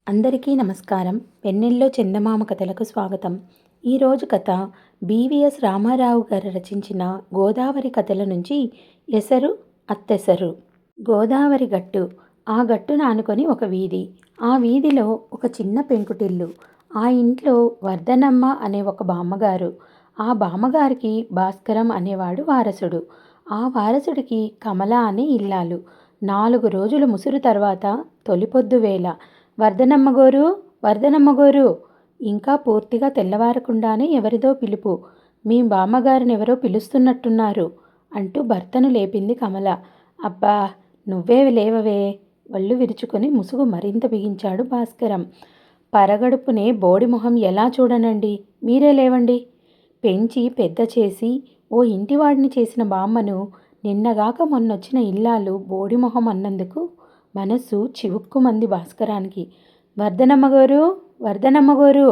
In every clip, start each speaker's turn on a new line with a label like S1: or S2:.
S1: అందరికీ నమస్కారం. వెన్నెల్లో చందమామ కథలకు స్వాగతం. ఈరోజు కథ బివిఎస్ రామారావు గారు రచించిన గోదావరి కథల నుంచి ఎసరు అత్తెసరు. గోదావరి గట్టు. ఆ గట్టున ఆనుకొని ఒక వీధి. ఆ వీధిలో ఒక చిన్న పెంకుటిల్లు. ఆ ఇంట్లో వర్ధనమ్మ అనే ఒక బామ్మగారు. ఆ బామ్మగారికి భాస్కరం అనేవాడు వారసుడు. ఆ వారసుడికి కమల అనే ఇల్లాలు. 4 రోజులు ముసురు తర్వాత తొలిపొద్దు వేళ వర్ధనమ్మగోరు, వర్ధనమ్మగోరు! ఇంకా పూర్తిగా తెల్లవారకుండానే ఎవరిదో పిలుపు. మీ బామ్మగారినెవరో పిలుస్తున్నట్టున్నారు అంటూ భర్తను లేపింది కమల. అబ్బా, నువ్వే లేవవే! ఒళ్ళు విరుచుకొని ముసుగు మరింత బిగించాడు భాస్కరం. పరగడుపునే బోడి మొహం ఎలా చూడనండి, మీరే లేవండి. పెంచి పెద్ద చేసి ఓ ఇంటివాడిని చేసిన బామ్మను నిన్నగాక మొన్నొచ్చిన ఇల్లాలు బోడి మొహం అన్నందుకు మనస్సు చివుక్కుమంది భాస్కరానికి. వర్ధనమ్మగోరు, వర్ధనమ్మగోరు!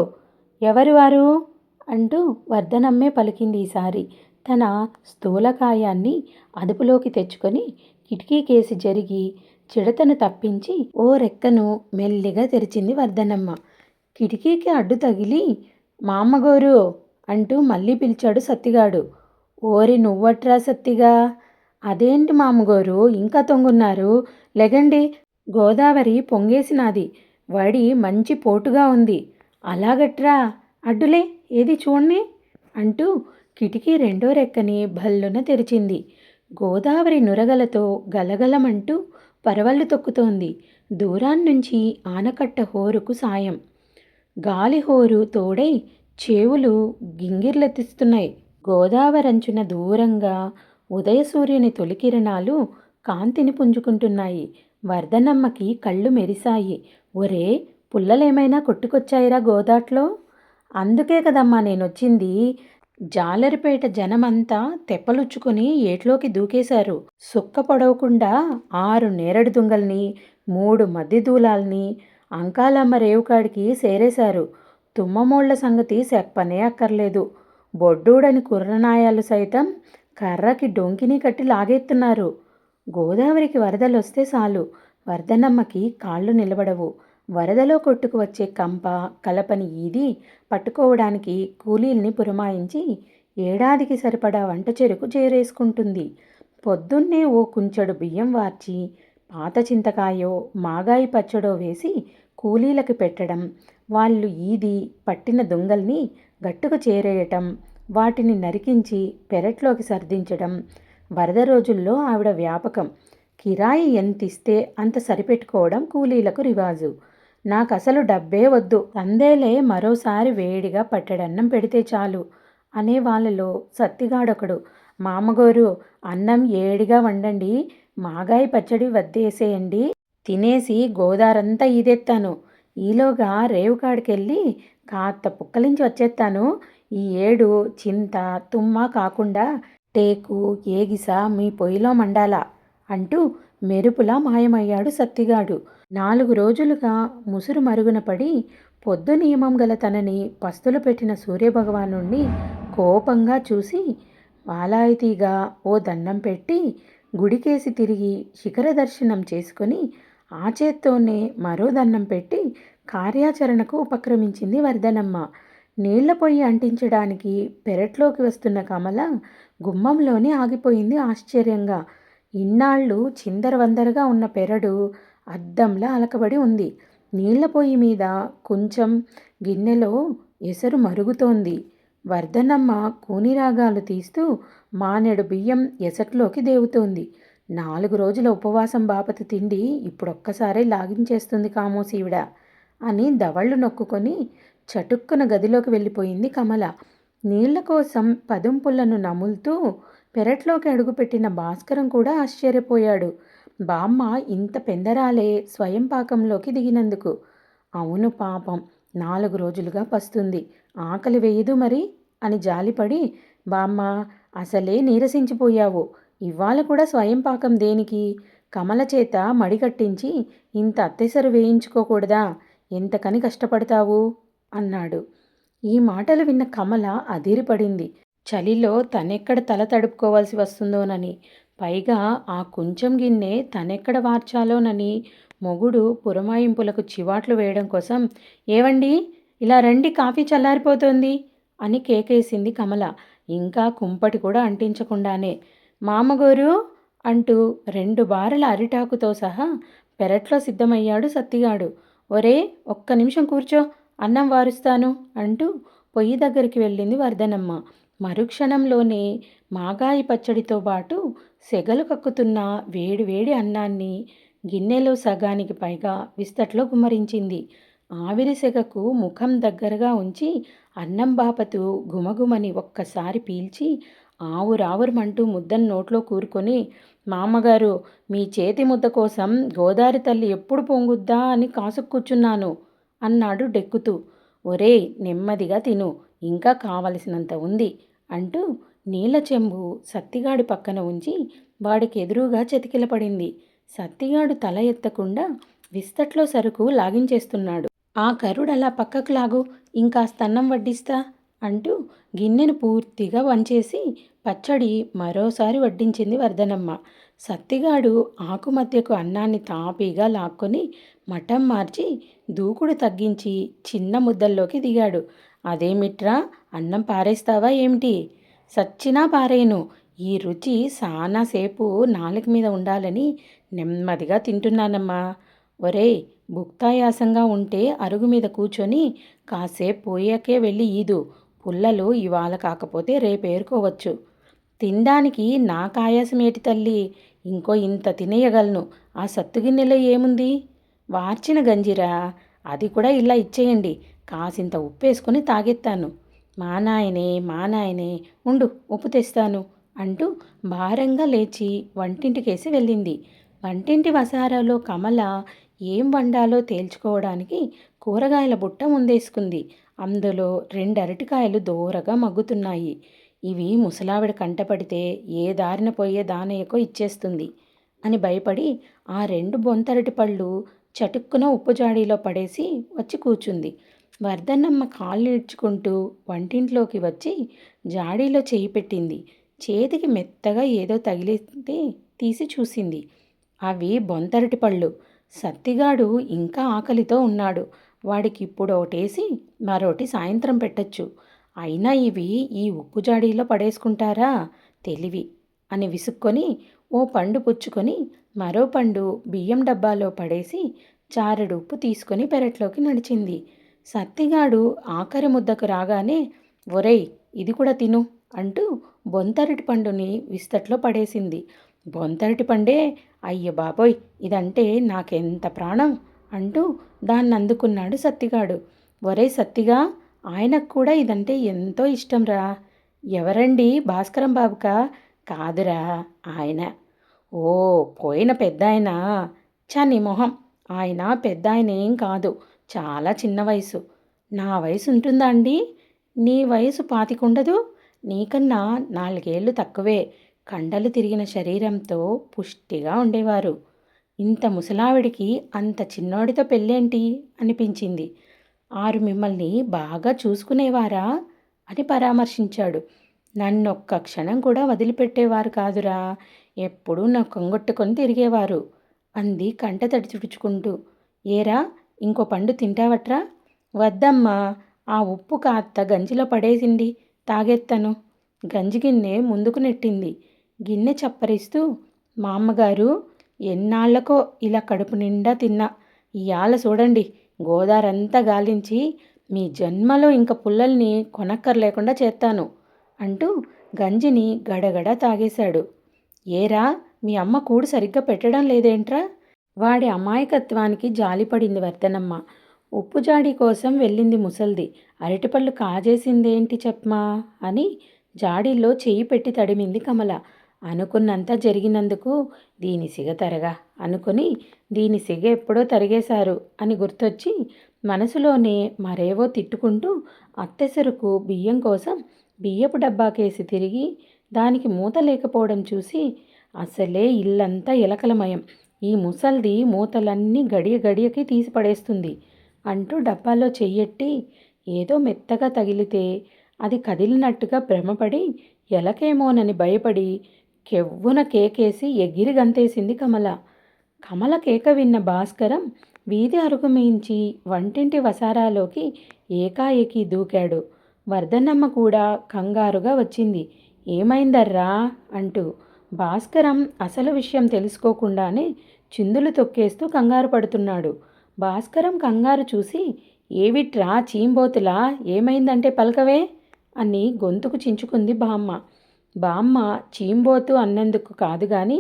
S1: ఎవరు వారు అంటూ వర్ధనమ్మే పలికింది ఈసారి. తన స్థూలకాయాన్ని అదుపులోకి తెచ్చుకొని కిటికీకేసి జరిగి చిడతను తప్పించి ఓ రెక్కను మెల్లిగా తెరిచింది వర్ధనమ్మ. కిటికీకి అడ్డు తగిలి మా అమ్మగోరు అంటూ మళ్ళీ పిలిచాడు సత్తిగాడు. ఓరి నువ్వట్రా సత్తిగా! అదేంటి మామగోరు ఇంకా తొంగున్నారు? లెగండి, గోదావరి పొంగేసినాది. వడి మంచి పోటుగా ఉంది. అలాగట్రా, అడ్డులే, ఏది చూడ్ని అంటూ కిటికీ రెండో రెక్కని భల్లున తెరిచింది. గోదావరి నురగలతో గలగలమంటూ పరవళ్ళు తొక్కుతోంది. దూరాన్నుంచి ఆనకట్ట హోరుకు సాయం. గాలి హోరు తోడై చేవులు గింగిర్లెత్తిస్తున్నాయి. గోదావరంచున దూరంగా ఉదయసూర్యుని తొలికిరణాలు కాంతిని పుంజుకుంటున్నాయి. వర్ధనమ్మకి కళ్ళు మెరిశాయి. ఒరే, పుల్లలేమైనా కొట్టుకొచ్చాయిరా గోదాట్లో? అందుకే కదమ్మా నేనొచ్చింది. జాలరిపేట జనమంతా తెప్పలుచ్చుకొని ఏట్లోకి దూకేశారు. సుక్క పొడవకుండా 6 నేరడు దుంగల్ని, 3 మద్ది దూలాల్ని అంకాలమ్మ రేవుకాడికి సేరేశారు. తుమ్మమోళ్ల సంగతి చెప్పనే అక్కర్లేదు. బొడ్డూడని కుర్రనాయాలు సైతం కర్రకి డొంకిని కట్టి లాగేస్తున్నారు. గోదావరికి వరదలొస్తే చాలు వర్ధనమ్మకి కాళ్ళు నిలబడవు. వరదలో కొట్టుకు వచ్చే కంప, కలపని ఈది పట్టుకోవడానికి కూలీల్ని పురమాయించి ఏడాదికి సరిపడా వంట చెరుకు చేరేసుకుంటుంది. పొద్దున్నే ఓ కుంచెడు బియ్యం వార్చి పాత చింతకాయో మాగాయి పచ్చడో వేసి కూలీలకి పెట్టడం, వాళ్ళు ఈది పట్టిన దొంగల్ని గట్టుకు చేరేయటం, వాటిని నరికించి పెరట్లోకి సర్దించడం వరద రోజుల్లో ఆవిడ వ్యాపకం. కిరాయి ఎంతిస్తే అంత సరిపెట్టుకోవడం కూలీలకు రివాజు. నాకసలు డబ్బే వద్దు, తందేలే మరోసారి వేడిగా పట్టెడన్నం పెడితే చాలు అనే వాళ్ళలో సత్తిగాడొకడు. మామగోరు, అన్నం ఏడిగా వండండి, మాగాయి పచ్చడి వద్దేసేయండి, తినేసి గోదారంతా ఈదెత్తాను. ఈలోగా రేవుకాడికెళ్ళి కాస్త పుక్కలించి వచ్చేస్తాను. ఈ ఏడు చింత తుమ్మ కాకుండా టేకు ఏగిస మీ పొయ్యిలో మండాలా అంటూ మెరుపులా మాయమయ్యాడు సత్తిగాడు. 4 రోజులుగా ముసురు మరుగున పడి పొద్దు నియమం గల తనని పస్తులు పెట్టిన సూర్యభగవానుణ్ణి కోపంగా చూసి వాలాయితీగా ఓ దండం పెట్టి గుడికేసి తిరిగి శిఖర దర్శనం చేసుకొని ఆ చేత్తోనే మరో దండం పెట్టి కార్యాచరణకు ఉపక్రమించింది వర్ధనమ్మ. నీళ్ల పొయ్యి అంటించడానికి పెరట్లోకి వస్తున్న కమల గుమ్మంలోనే ఆగిపోయింది ఆశ్చర్యంగా. ఇన్నాళ్ళు చిందరవందరగా ఉన్న పెరడు అద్దంలా అలకబడి ఉంది. నీళ్ల పొయ్యి మీద కొంచెం గిన్నెలో ఎసరు మరుగుతోంది. వర్ధనమ్మ కూనిరాగాలు తీస్తూ మానెడు బియ్యం ఎసట్లోకి దేవుతోంది. 4 రోజుల ఉపవాసం బాపతి తిండి ఇప్పుడొక్కసారే లాగించేస్తుంది కామోసీవిడ అని దవళ్ళు నొక్కుకొని చటుక్కున గదిలోకి వెళ్ళిపోయింది కమల. నీళ్ల కోసం పదుంపులను నములుతూ పెరట్లోకి అడుగుపెట్టిన భాస్కరం కూడా ఆశ్చర్యపోయాడు. బామ్మ ఇంత పెందరాలే స్వయం పాకంలోకి దిగినందుకు. అవును పాపం, 4 రోజులుగా పస్తుంది, ఆకలి వేయదు మరి అని జాలిపడి, బామ్మ అసలే నీరసించిపోయావు, ఇవాళ కూడా స్వయం పాకం దేనికి? కమల చేత మడికట్టించి ఇంత అత్తెసరు వేయించుకోకూడదా? ఎంతకని కష్టపడతావు అన్నాడు. ఈ మాటలు విన్న కమల అదిరిపడింది. చలిలో తనెక్కడ తల తడుపుకోవాల్సి వస్తుందోనని, పైగా ఆ కొంచెం గిన్నె తనెక్కడ వార్చాలోనని మొగుడు పురమాయింపులకు చివాట్లు వేయడం కోసం, ఏవండి ఇలా రండి, కాఫీ చల్లారిపోతోంది అని కేకేసింది కమల. ఇంకా కుంపటి కూడా అంటించకుండానే. మామగోరు అంటూ 2 బారెల అరిటాకుతో సహా పెరట్లో సిద్ధమయ్యాడు సత్తిగాడు. ఒరే, ఒక్క నిమిషం కూర్చో, అన్నం వారుస్తాను అంటూ పొయ్యి దగ్గరికి వెళ్ళింది వర్ధనమ్మ. మరుక్షణంలోనే మాగాయి పచ్చడితో పాటు సెగలు కక్కుతున్న వేడి వేడి అన్నాన్ని గిన్నెలో సగానికి పైగా విస్తట్లో గుమ్మరించింది. ఆవిరి సెగకు ముఖం దగ్గరగా ఉంచి అన్నం బాపతూ గుమగుమని ఒక్కసారి పీల్చి ఆవురావురమంటూ ముద్దను నోట్లో కూరుకొని, మామగారు, మీ చేతి ముద్ద కోసం గోదారి తల్లి ఎప్పుడు పొంగుద్దా అని కాసుక్కూర్చున్నాను అన్నాడు డెక్కుతూ. ఒరేయ్, నెమ్మదిగా తిను, ఇంకా కావలసినంత ఉంది అంటూ నీళ్ల చెంబు సత్తిగాడి పక్కన ఉంచి వాడికి ఎదురుగా చతికిలపడింది. సత్తిగాడు తల ఎత్తకుండా విస్తట్లో సరుకు లాగించేస్తున్నాడు. ఆ కరుడలా పక్కకు లాగు, ఇంకాస్త అన్నం వడ్డిస్తా అంటూ గిన్నెను పూర్తిగా వంచేసి పచ్చడి మరోసారి వడ్డించింది వర్ధనమ్మ. సత్తిగాడు ఆకు మధ్యకు అన్నాన్ని తాపీగా లాక్కొని మఠం మార్చి దూకుడు తగ్గించి చిన్న ముద్దల్లోకి దిగాడు. అదేమిట్రా, అన్నం పారేస్తావా ఏమిటి? సచ్చినా పారేయను. ఈ రుచి సానాసేపు నాలుక మీద ఉండాలని నెమ్మదిగా తింటున్నానమ్మా. ఒరేయ్, భుక్తాయాసంగా ఉంటే అరుగు మీద కూర్చొని కాసేపు పోయాకే వెళ్ళి ఈదు. పుల్లలు ఇవాళ కాకపోతే రేపు ఏరుకోవచ్చు. తినడానికి నాకు ఆయాసమేటి తల్లి, ఇంకో ఇంత తినేయగలను. ఆ సత్తుగిన్నెలో ఏముంది? వార్చిన గంజిరా, అది కూడా ఇలా ఇచ్చేయండి, కాసింత ఉప్పేసుకొని తాగెత్తాను. మా నాయనే, ఉండు, ఉప్పు తెస్తాను అంటూ భారంగా లేచి వంటింటికేసి వెళ్ళింది. వంటింటి వసారాలో కమల ఏం వండాలో తేల్చుకోవడానికి కూరగాయల బుట్ట ముందేసుకుంది. అందులో 2 అరటికాయలు దోరగా మగ్గుతున్నాయి. ఇవి ముసలావిడ కంటపడితే ఏ దారిన పోయే దానయ్యకో ఇచ్చేస్తుంది అని భయపడి ఆ 2 బొంతరటి పళ్ళు చటుక్కున ఉప్పు జాడీలో పడేసి వచ్చి కూర్చుంది. వర్ధన్నమ్మ కాళ్ళు ఈడ్చుకుంటూ వంటింట్లోకి వచ్చి జాడీలో చేయి పెట్టింది. చేతికి మెత్తగా ఏదో తగిలితే తీసి చూసింది. అవి బొంతరటి పళ్ళు. సత్తిగాడు ఇంకా ఆకలితో ఉన్నాడు. వాడికి ఇప్పుడు ఒకటేసి మరోటి సాయంత్రం పెట్టచ్చు. అయినా ఇవి ఈ ఉప్పు జాడీలో పడేసుకుంటారా? తెలివి అని విసుక్కొని ఓ పండు పుచ్చుకొని మరో పండు బియ్యం డబ్బాలో పడేసి చారెడు ఉప్పు తీసుకొని పెరట్లోకి నడిచింది. సత్తిగాడు ఆఖరి ముద్దకు రాగానే, ఒరేయ్, ఇది కూడా తిను అంటూ బొంతరటి పండుని విస్తట్లో పడేసింది. బొంతరటి పండే? అయ్య బాబోయ్, ఇదంటే నాకెంత ప్రాణం అంటూ దాన్ని అందుకున్నాడు సత్తిగాడు. ఒరే సత్తిగా, ఆయనకు కూడా ఇదంటే ఎంతో ఇష్టంరా. ఎవరండి, భాస్కరం బాబుకా? కాదురా, ఆయన. ఓ, పోయిన పెద్దాయన. నీ మొహం, ఆయన పెద్దాయన ఏం కాదు, చాలా చిన్న వయసు. నా వయసు ఉంటుందా అండి? నీ వయసు 25 ఉండదు. నీకన్నా 4 ఏళ్ళు తక్కువే. కండలు తిరిగిన శరీరంతో పుష్టిగా ఉండేవారు. ఇంత ముసలావిడికి అంత చిన్నోడితో పెళ్ళేంటి అనిపించింది. ఆరు మిమ్మల్ని బాగా చూసుకునేవారా అని పరామర్శించాడు. నన్నొక్క క్షణం కూడా వదిలిపెట్టేవారు కాదురా, ఎప్పుడూ నా కొంగొట్టుకొని తిరిగేవారు అంది కంటతడి తుడుచుకుంటూ. ఏరా, ఇంకో పండు తింటావట్రా? వద్దమ్మా, ఆ ఉప్పు కాస్త గంజిలో పడేసింది, తాగెత్తను. గంజి గిన్నె ముందుకు నెట్టింది. గిన్నె చప్పరిస్తూ, మా అమ్మగారు, ఎన్నాళ్లకో ఇలా కడుపు నిండా తిన్నా. ఇయాల చూడండి, గోదారంతా గాలించి మీ జన్మలో ఇంక పుల్లల్ని కొనక్కర్లేకుండా చేస్తాను అంటూ గంజిని గడగడ తాగేశాడు. ఏరా, మీ అమ్మ కూడు సరిగ్గా పెట్టడం లేదేంట్రా? వాడి అమాయకత్వానికి జాలిపడింది వర్ధనమ్మ. ఉప్పు జాడీ కోసం వెళ్ళింది ముసల్ది. అరటిపళ్ళు కాజేసిందేంటి చెప్పమా అని జాడీల్లో చెయ్యి పెట్టి తడిమింది కమల. అనుకున్నంత జరిగినందుకు దీని సిగ తరగా అనుకుని దీని సిగ ఎప్పుడో తరిగేశారు అని గుర్తొచ్చి మనసులోనే మరేవో తిట్టుకుంటూ అత్తెసరుకు బియ్యం కోసం బియ్యపు డబ్బాకేసి తిరిగి దానికి మూత లేకపోవడం చూసి, అసలే ఇల్లంతా ఎలకలమయం, ఈ ముసల్ది మూతలన్నీ గడియ గడియకి తీసి పడేస్తుంది అంటూ డబ్బాలో చెయ్యెట్టి ఏదో మెత్తగా తగిలితే అది కదిలినట్టుగా భ్రమపడి ఎలకేమోనని భయపడి కెవ్వున కేకేసి ఎగిరి గంతేసింది కమల. కమల కేక విన్న భాస్కరం వీధి అరుగు మించి వంటింటి వసారాలోకి ఏకాఏకి దూకాడు. వర్ధన్నమ్మ కూడా కంగారుగా వచ్చింది. ఏమైందర్రా అంటూ. భాస్కరం అసలు విషయం తెలుసుకోకుండానే చిందులు తొక్కేస్తూ కంగారు పడుతున్నాడు. భాస్కరం కంగారు చూసి, ఏవిట్రా చీంబోతులా, ఏమైందంటే పలకవే అని గొంతుకు చించుకుంది బామ్మ. బామ్మ చీంబోతు అన్నందుకు కాదు గాని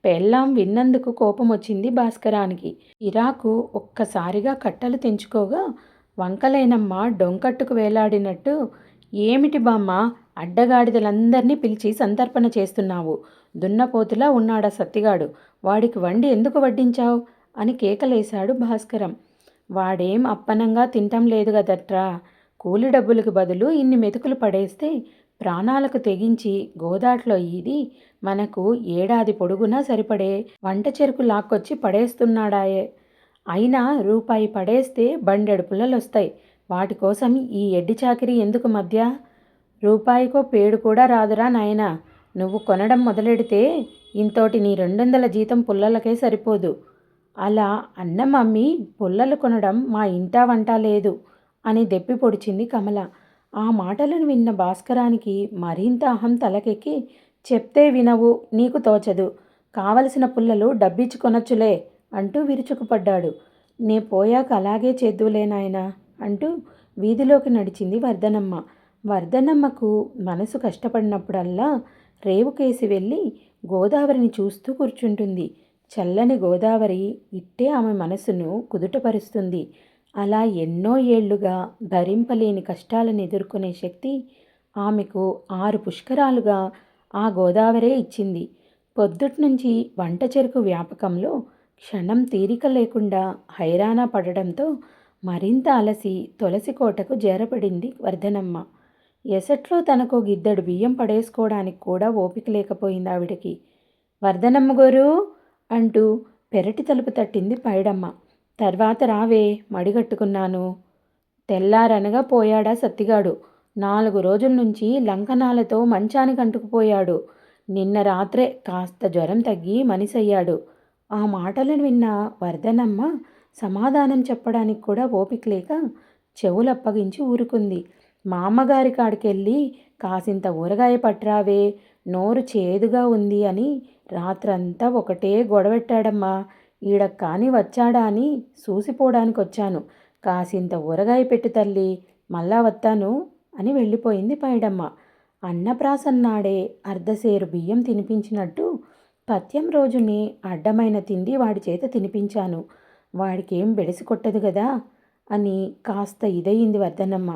S1: పెళ్ళాం విన్నందుకు కోపం వచ్చింది భాస్కరానికి. ఇరాకు ఒక్కసారిగా కట్టలు తెంచుకోగా వంకలేనమ్మ డొంకట్టుకు వేలాడినట్టు, ఏమిటి బామ్మ, అడ్డగాడిదలందర్నీ పిలిచి సంతర్పణ చేస్తున్నావు? దున్నపోతులా ఉన్నాడా సత్తిగాడు, వాడికి వండి ఎందుకు వడ్డించావు అని కేకలేశాడు భాస్కరం. వాడేం అప్పనంగా తింటం లేదు గదట్రా, కూలి డబ్బులకు బదులు ఇన్ని మెతుకులు పడేస్తే ప్రాణాలకు తెగించి గోదాట్లో ఈది మనకు ఏడాది పొడుగునా సరిపడే వంట చెరుకు లాక్కొచ్చి పడేస్తున్నాడాయే. అయినా రూపాయి పడేస్తే బండెడు పుల్లలొస్తాయి. వాటి కోసం ఈ ఎడ్డి చాకిరీ ఎందుకు మధ్య? రూపాయికో పేడు కూడా రాదురా నాయనా. నువ్వు కొనడం మొదలెడితే ఇంతోటి నీ 200 జీతం పుల్లలకే సరిపోదు. అలా అన్నం అమ్మి పుల్లలు కొనడం మా ఇంటా వంట లేదు అని దెప్పి పొడిచింది కమల. ఆ మాటలను విన్న భాస్కరానికి మరింత అహం తలకెక్కి, చెప్తే వినవు, నీకు తోచదు, కావలసిన పుల్లలు డబ్బిచ్చి కొనొచ్చులే అంటూ విరుచుకుపడ్డాడు. నే పోయాక అలాగే చేద్దులే నాయనా అంటూ వీధిలోకి నడిచింది వర్ధనమ్మ. వర్ధనమ్మకు మనసు కష్టపడినప్పుడల్లా రేవుకేసి వెళ్ళి గోదావరిని చూస్తూ కూర్చుంటుంది. చల్లని గోదావరి ఇట్టే ఆమె మనసును కుదుటపరుస్తుంది. అలా ఎన్నో ఏళ్లుగా భరింపలేని కష్టాలను ఎదుర్కొనే శక్తి ఆమెకు 6 పుష్కరాలుగా ఆ గోదావరే ఇచ్చింది. పొద్దుట్నుంచి వంట చెరుకు వ్యాపకంలో క్షణం తీరిక లేకుండా హైరానా పడడంతో మరింత అలసి తులసికోటకు చేరపడింది వర్ధనమ్మ. ఎసట్లో తనకో గిద్దెడు బియ్యం పడేసుకోవడానికి కూడా ఓపిక లేకపోయింది ఆవిడకి. వర్ధనమ్మ గోరు అంటూ పెరటి తలుపు తట్టింది పైడమ్మ. తర్వాత రావే, మడిగట్టుకున్నాను. తెల్లారనగా పోయాడా సత్తిగాడు. 4 రోజుల నుంచి లంకనాలతో మంచానికి అంటుకుపోయాడు. నిన్న రాత్రే కాస్త జ్వరం తగ్గి మనిసయ్యాడు. ఆ మాటలను విన్న వర్ధనమ్మ సమాధానం చెప్పడానికి కూడా ఓపిక లేక చెవులప్పగించి ఊరుకుంది. మా అమ్మగారి కాడికెళ్ళి కాసింత ఊరగాయ పట్రావే, నోరు చేదుగా ఉంది అని రాత్రంతా ఒకటే గొడవెట్టాడమ్మా. ఈడ కాని వచ్చాడా అని చూసిపోవడానికి వచ్చాను. కాసింత ఊరగాయ పెట్టు తల్లి, మళ్ళా వత్తాను అని వెళ్ళిపోయింది పైడమ్మ. అన్నప్రాసన్నాడే అర్ధసేరు బియ్యం తినిపించినట్టు పత్యం రోజుని అడ్డమైన తిండి వాడి చేత తినిపించాను. వాడికేం బెడిసి కొట్టదు కదా అని కాస్త ఇదయింది వర్ధనమ్మ.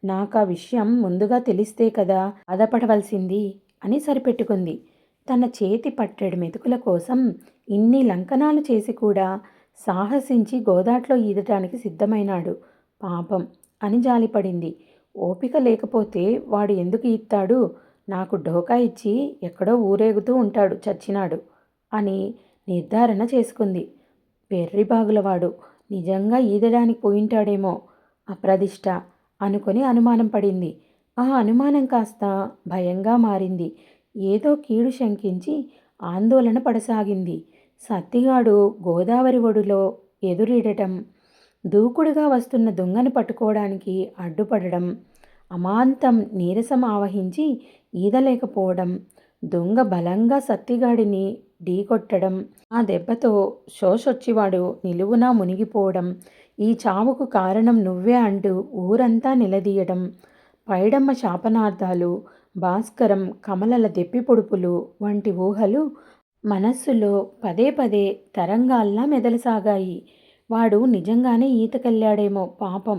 S1: నాకా విషయం ముందుగా తెలిస్తే కదా బాధపడవలసింది అని సరిపెట్టుకుంది. తన చేతి పట్టెడు మెతుకుల కోసం ఇన్ని లంకనాలు చేసి కూడా సాహసించి గోదాట్లో ఈదటానికి సిద్ధమైనాడు పాపం అని జాలిపడింది. ఓపిక లేకపోతే వాడు ఎందుకు ఈత్తాడు? నాకు ఢోకా ఇచ్చి ఎక్కడో ఊరేగుతూ ఉంటాడు చచ్చినాడు అని నిర్ధారణ చేసుకుంది. వెర్రిబాగులవాడు నిజంగా ఈదడానికి పోయింటాడేమో అప్రదిష్ట అనుకొని అనుమానం పడింది. ఆ అనుమానం కాస్త భయంగా మారింది. ఏదో కీడు శంకించి ఆందోళన పడసాగింది. సత్తిగాడు గోదావరి ఒడిలో ఎదురీడటం, దూకుడుగా వస్తున్న దొంగను పట్టుకోవడానికి అడ్డుపడడం, అమాంతం నీరసం ఆవహించి ఈదలేకపోవడం, దొంగ బలంగా సత్తిగాడిని ఢీకొట్టడం, ఆ దెబ్బతో శోషొచ్చివాడు నిలువునా మునిగిపోవడం, ఈ చావుకు కారణం నువ్వే అంటూ ఊరంతా నిలదీయడం, పైడమ్మ శాపనార్థాలు, భాస్కరం కమలల దెప్పిపొడుపులు వంటి ఊహలు మనస్సులో పదే పదే తరంగాల్లా మెదలసాగాయి. వాడు నిజంగానే ఈతకెళ్ళాడేమో పాపం.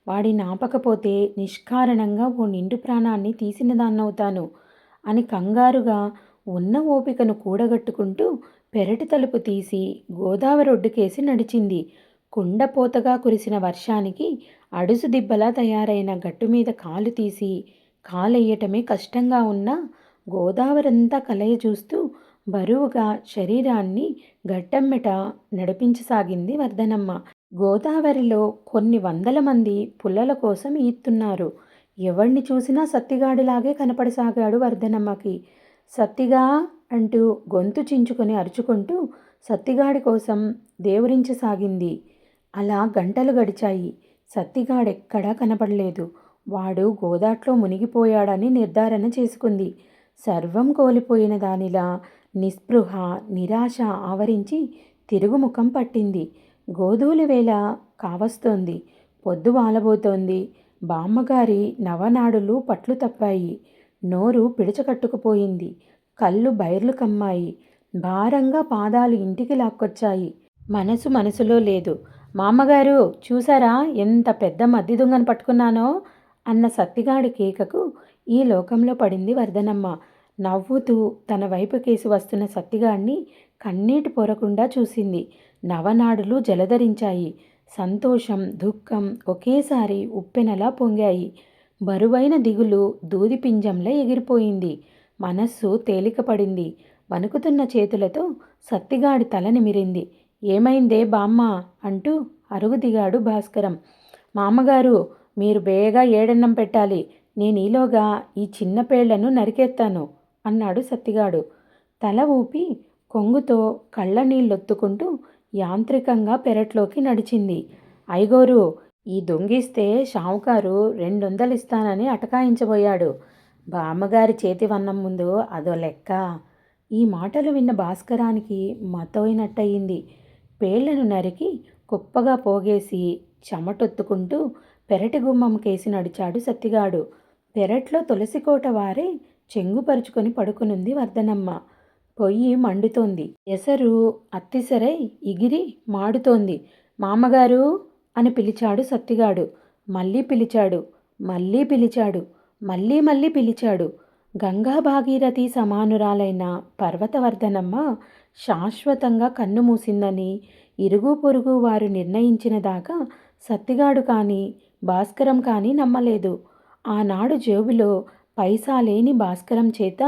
S1: వాడిని ఆపకపోతే నిష్కారణంగా ఓ నిండు ప్రాణాన్ని తీసిన దాన్నవుతాను అని కంగారుగా ఉన్న ఓపికను కూడగట్టుకుంటూ పెరటి తలుపు తీసి గోదావరి ఒడ్డుకేసి నడిచింది. కుండపోతగా కురిసిన వర్షానికి అడుసు దిబ్బలా తయారైన గట్టుమీద కాలు తీసి కాలెయ్యటమే కష్టంగా ఉన్న గోదావరంతా కలయ చూస్తూ బరువుగా శరీరాన్ని గట్టెమ్మెట నడిపించసాగింది వర్ధనమ్మ. గోదావరిలో కొన్ని వందల మంది పుల్లల కోసం ఈత్తున్నారు. ఎవణ్ణి చూసినా సత్తిగాడిలాగే కనపడసాగాడు వర్ధనమ్మకి. సత్తిగా అంటూ గొంతు చించుకొని అరుచుకుంటూ సత్తిగాడి కోసం దేవురించసాగింది. అలా గంటలు గడిచాయి. సత్తిగాడెక్కడా కనపడలేదు. వాడు గోదాట్లో మునిగిపోయాడని నిర్ధారణ చేసుకుంది. సర్వం కోల్పోయిన దానిలా నిస్పృహ, నిరాశ ఆవరించి తిరుగుముఖం పట్టింది. గోధూలి వేళ కావస్తోంది. పొద్దు వాలబోతోంది. బామ్మగారి నవనాడులు పట్లు తప్పాయి. నోరు పిడచకట్టుకుపోయింది. కళ్ళు బైర్లు కమ్మాయి. భారంగా పాదాలు ఇంటికి లాక్కొచ్చాయి. మనసులో లేదు. మామ్మగారు చూసారా ఎంత పెద్ద మద్ది దొంగను పట్టుకున్నానో అన్న సత్తిగాడి కేకకు ఈ లోకంలో పడింది వర్ధనమ్మ. నవ్వుతూ తన వైపు కేసి వస్తున్న సత్తిగాడిని కన్నీటి పొరకుండా చూసింది. నవనాడులు జలధరించాయి. సంతోషం, దుఃఖం ఒకేసారి ఉప్పెనలా పొంగాయి. బరువైన దిగులు దూదిపింజంలా ఎగిరిపోయింది. మనస్సు తేలికపడింది. వణుకుతున్న చేతులతో సత్తిగాడి తల నిమిరింది. ఏమైందే బామ్మ అంటూ అరుగు దిగాడు భాస్కరం. మామగారు మీరు బేగా ఏడన్నం పెట్టాలి. నేనీలోగా ఈ చిన్న పేళ్లను నరికేస్తాను అన్నాడు సత్తిగాడు. తల ఊపి కొంగుతో కళ్ళ నీళ్ళొత్తుకుంటూ యాంత్రికంగా పెరట్లోకి నడిచింది. ఐగోరు ఈ దొంగిస్తే షావుకారు 200 ఇస్తానని అటకాయించబోయాడు. బామ్మగారి చేతివన్నం ముందు అదో లెక్క. ఈ మాటలు విన్న భాస్కరానికి మతోయినట్టయింది. పేళ్లను నరికి కుప్పగా పోగేసి చెమటొత్తుకుంటూ పెరటి గుమ్మం కేసి నడిచాడు సత్తిగాడు. పెరట్లో తులసికోట వారే చెంగుపరుచుకొని పడుకునుంది వర్ధనమ్మ. పొయ్యి మండుతోంది. ఎసరు అత్తిసరై ఇగిరి మాడుతోంది. మామగారు అని పిలిచాడు సత్తిగాడు. మళ్ళీ పిలిచాడు. మళ్ళీ పిలిచాడు. మళ్ళీ పిలిచాడు. గంగా భాగీరథి సమానురాలైన పర్వతవర్ధనమ్మ శాశ్వతంగా కన్ను మూసిందని ఇరుగు పొరుగు వారు నిర్ణయించిన దాకా సత్తిగాడు కానీ భాస్కరం కానీ నమ్మలేదు. ఆనాడు జేబులో పైసా లేని భాస్కరం చేత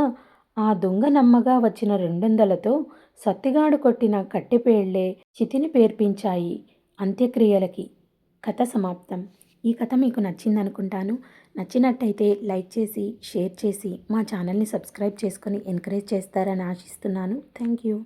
S1: ఆ దొంగ నమ్మగా వచ్చిన 200లతో సత్తిగాడు కొట్టిన కట్టెపేళ్లే చితిని పేర్పించాయి అంత్యక్రియలకి. కథ సమాప్తం. ఈ కథ మీకు నచ్చిందనుకుంటాను. నచ్చినట్టయితే లైక్ చేసి, షేర్ చేసి మా ఛానల్ని సబ్స్క్రైబ్ చేసుకొని ఎంకరేజ్ చేస్తారని ఆశిస్తున్నాను. Thank you.